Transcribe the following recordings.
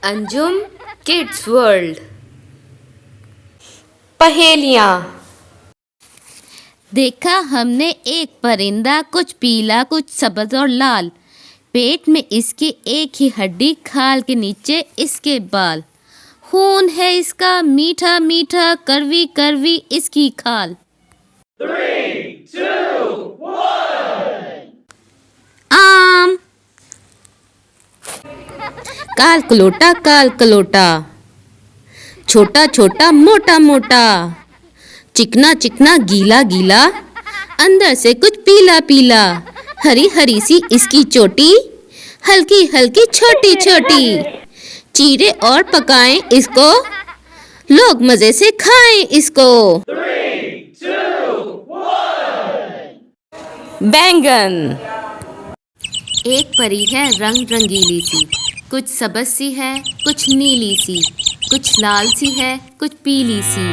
Anjum kids world. पहेलियाँ। देखा हमने एक परिंदा, कुछ पीला कुछ सब्ज और लाल। पेट में इसके एक ही हड्डी, खाल के नीचे इसके बाल। खून है इसका मीठा मीठा, कड़वी कड़वी इसकी खाल। 3, 2, 1. आम। काल कलोटा, छोटा छोटा मोटा मोटा, चिकना चिकना गीला गीला, अंदर से कुछ पीला पीला। हरी हरी सी इसकी चोटी, हल्की हल्की छोटी छोटी। चीरे और पकाएं इसको, लोग मजे से खाएं इसको। 3, 2, 1. बैंगन। एक परी है रंग रंगीली सी, कुछ सबज सी है कुछ नीली सी, कुछ लाल सी है कुछ पीली सी।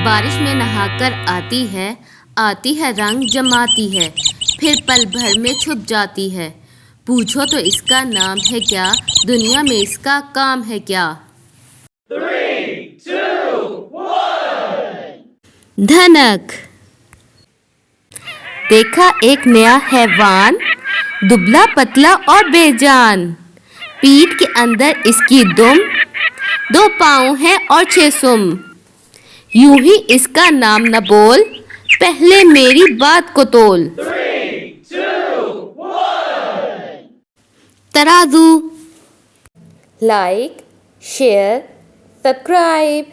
बारिश में नहाकर आती है रंग जमाती है, फिर पल भर में छुप जाती है। पूछो तो इसका नाम है क्या, दुनिया में इसका काम है क्या। 3, 2, 1. धनक। देखा एक नया हैवान, दुबला पतला और बेजान। पीठ के अंदर इसकी दुम, 2 पाँव हैं और 6 सुम। यूं ही इसका नाम न बोल, पहले मेरी बात को तोल। 3, 2, 1. तराजू। Like, share, subscribe.